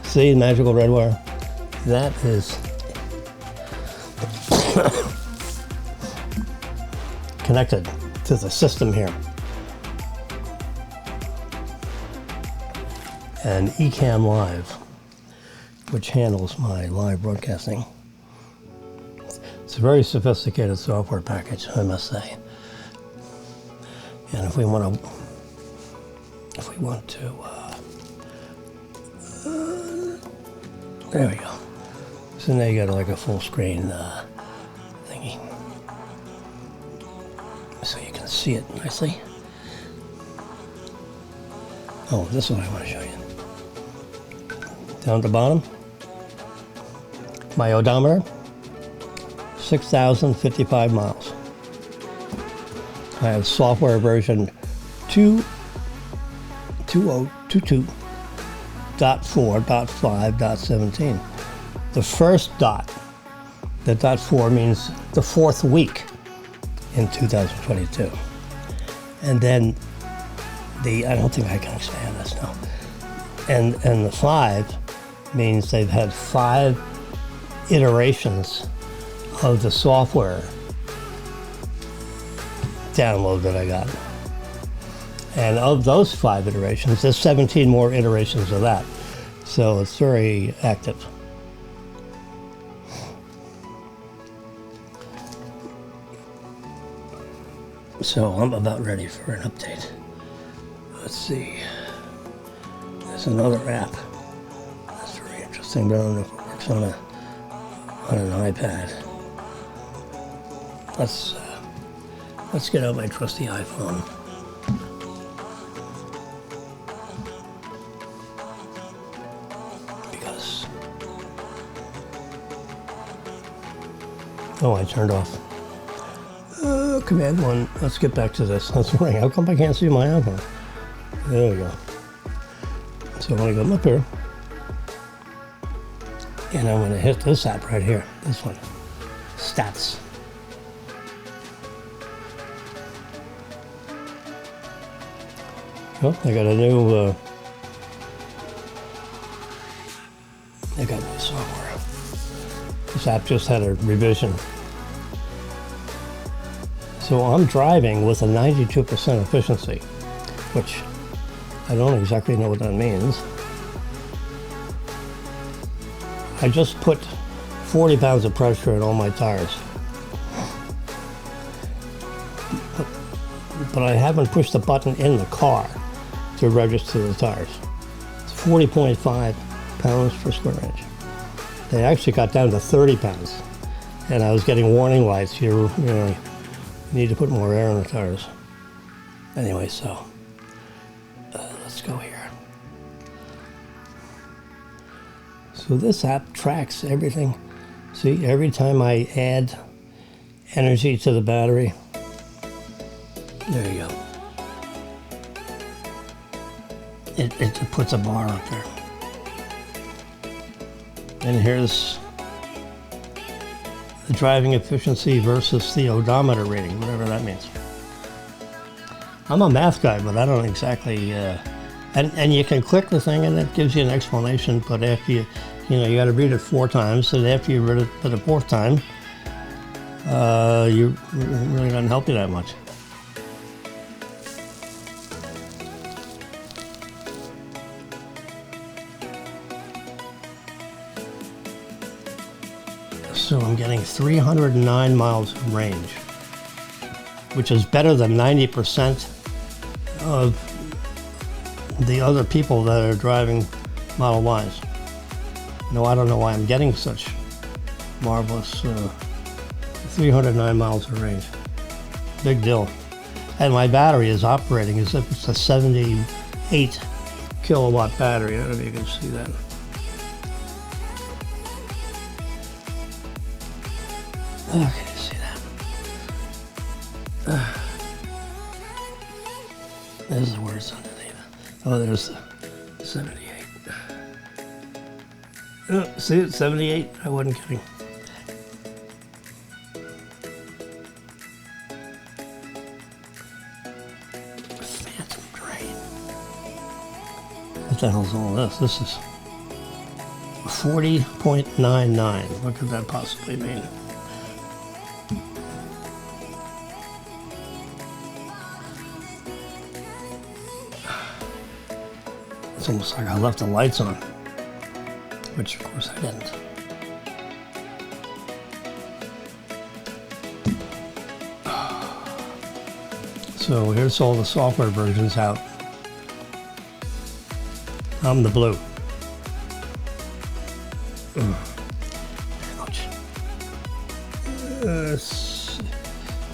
See, magical red wire? That is connected to the system here. And Ecamm Live, which handles my live broadcasting. It's a very sophisticated software package, I must say. And if we want to, there we go. So now you got like a full screen thingy, so you can see it nicely. Oh, this is what I want to show you. Down to the bottom, my odometer, 6,055 miles. I have software version 2022.4.5.17. The first dot, the dot 4 means the fourth week in 2022. And then I don't think I can expand this now. And the 5 means they've had 5 iterations of the software download that I got. And of those 5 iterations, there's 17 more iterations of that. So it's very active. So I'm about ready for an update. Let's see. There's another app. That's very interesting, but I don't know if it works on an iPad. Let's get out my trusty iPhone. Because... Oh, I turned off. Command 1. Let's get back to this. Let's ring. How come I can't see my iPhone? There we go. So I'm going to go up here. And I'm going to hit this app right here. This one. Stats. Oh, I got a new, I got new software. This app just had a revision. So I'm driving with a 92% efficiency, which I don't exactly know what that means. I just put 40 pounds of pressure in all my tires. But I haven't pushed the button in the car to register the tires. It's 40.5 pounds per square inch. They actually got down to 30 pounds. And I was getting warning lights. You need to put more air in the tires. Anyway, so let's go here. So this app tracks everything. See, every time I add energy to the battery, there you go. It puts a bar up there. And here's the driving efficiency versus the odometer rating, whatever that means. I'm a math guy, but I don't exactly. And you can click the thing, and it gives you an explanation. But after you got to read it 4 times, and after you read it for the 4th time, you really doesn't help you that much. So I'm getting 309 miles of range, which is better than 90% of the other people that are driving Model Ys. No, I don't know why I'm getting such marvelous 309 miles of range. Big deal. And my battery is operating as if it's a 78 kilowatt battery. I don't know if you can see that. Oh, can you see that? There's the words underneath. Oh, there's the 78. Oh, see it? 78? I wasn't kidding. Phantom Drain. What the hell's all this? This is 40.99. What could that possibly mean? It's almost like I left the lights on, which of course I didn't. So here's all the software versions out. I'm the blue. Ouch.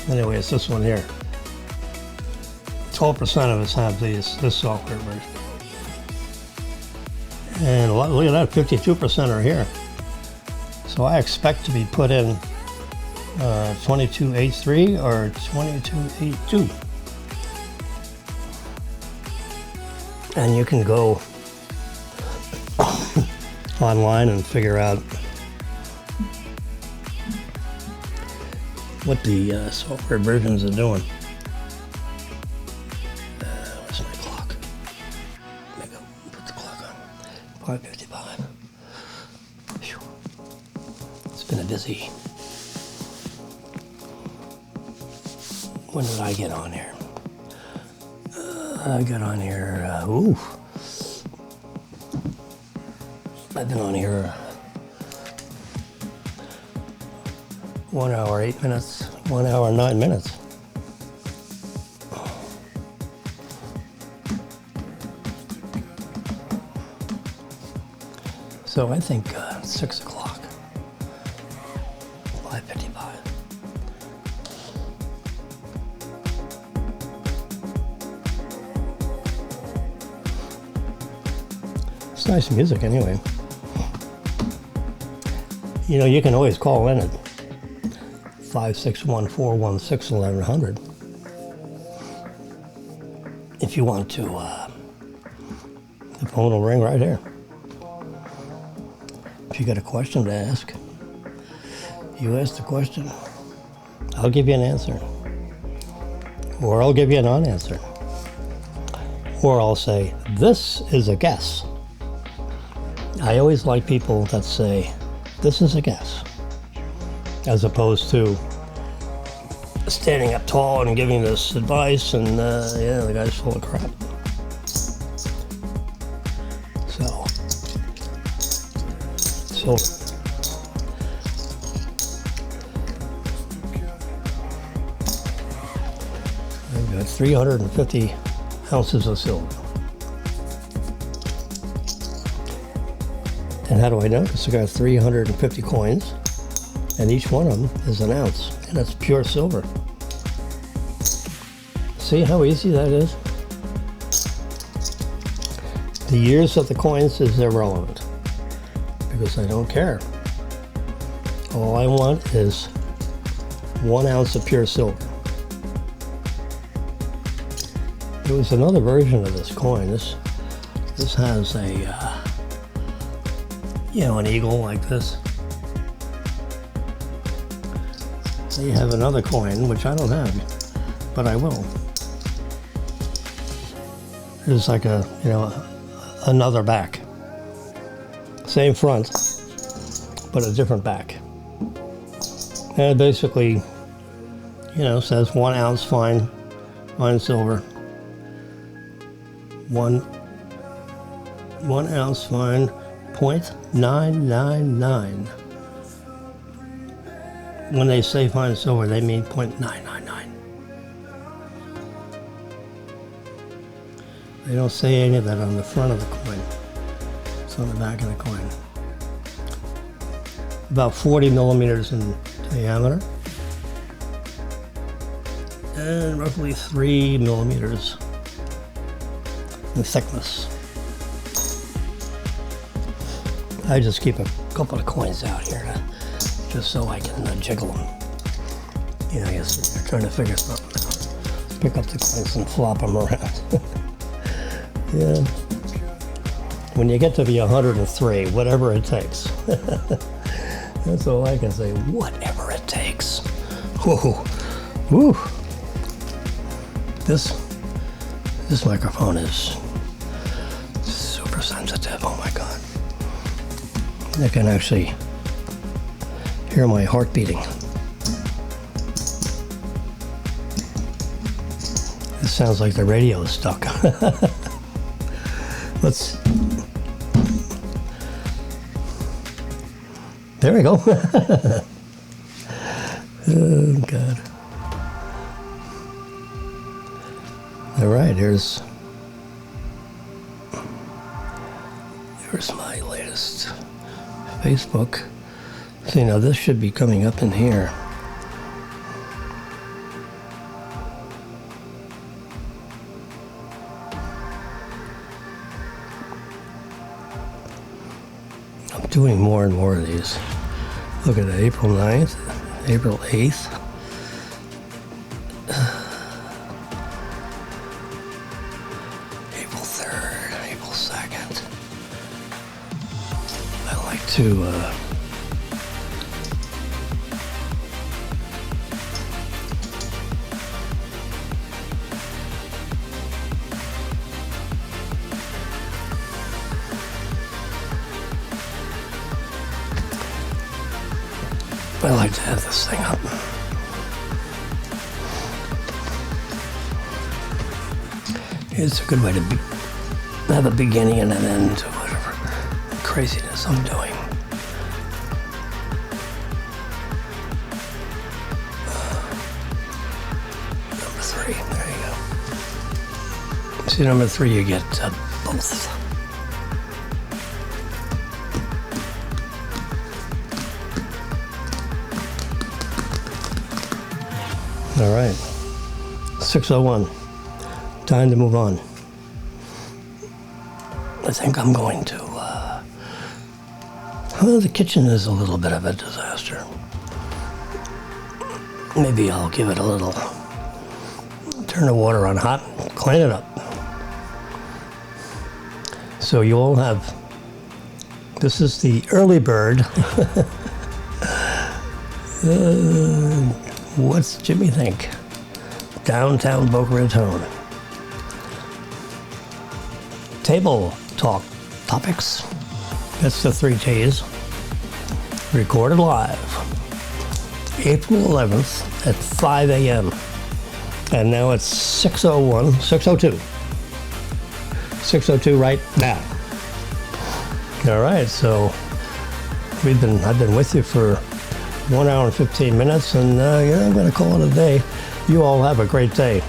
Anyway, it's this one here. 12% of us have this software version. And look at that, 52% are here. So I expect to be put in 2283 or 2282. And you can go online and figure out what the software versions are doing. Where's my clock? Let me go put the clock on. 5:55. It's been a busy. When did I get on here? I got on here. I've been on here 1 hour 8 minutes, 1 hour 9 minutes. So I think 6 o'clock, 5:55. It's nice music anyway. You know, you can always call in at 561-416-1100 if you want to. The phone will ring right here. If you got a question to ask, you ask the question. I'll give you an answer. Or I'll give you a non-answer. Or I'll say, this is a guess. I always like people that say, this is a guess, as opposed to standing up tall and giving this advice and, yeah, the guy's full of crap. So I've got 350 ounces of silver. And how do I know? Because I got 350 coins, and each one of them is an ounce, and it's pure silver. See how easy that is? The years of the coins is irrelevant, because I don't care. All I want is 1 ounce of pure silver. There was another version of this coin. This has a an eagle like this. They have another coin, which I don't have, but I will. There's like a, another back. Same front, but a different back. And it basically, says 1 ounce fine silver. 1 ounce fine, 0.999. When they say fine silver, they mean 0.999. They don't say any of that on the front of the coin. It's on the back of the coin. About 40 millimeters in diameter. And roughly 3 millimeters in thickness. I just keep a couple of coins out here just so I can jiggle them. I guess you're trying to figure something out. Pick up the coins and flop them around. Yeah. When you get to be 103, whatever it takes. That's all I can say. Whatever it takes. Whoa. Woo. This microphone is super sensitive. Oh my God. I can actually hear my heart beating. It sounds like the radio is stuck. There we go. Oh God. All right, here's my latest Facebook. See, now this should be coming up in here. I'm doing more and more of these. Look at it, April 9th, April 8th. April 3rd, April 2nd. I like to have this thing up. It's a good way to have a beginning and an end to whatever craziness I'm doing. Number 3, there you go. See, number 3, you get both. All right, 6:01, time to move on. I think I'm going to, well, the kitchen is a little bit of a disaster. Maybe I'll give it a little, turn the water on hot, clean it up. So you all have, this is the early bird. What's Jimmy think? Downtown Boca Raton. Table talk topics. That's the 3 T's. Recorded live. April 11th at 5 a.m. And now it's 6:01, 6:02. 6:02 right now. All right, so I've been with you for 1 hour and 15 minutes, and I'm going to call it a day. You all have a great day.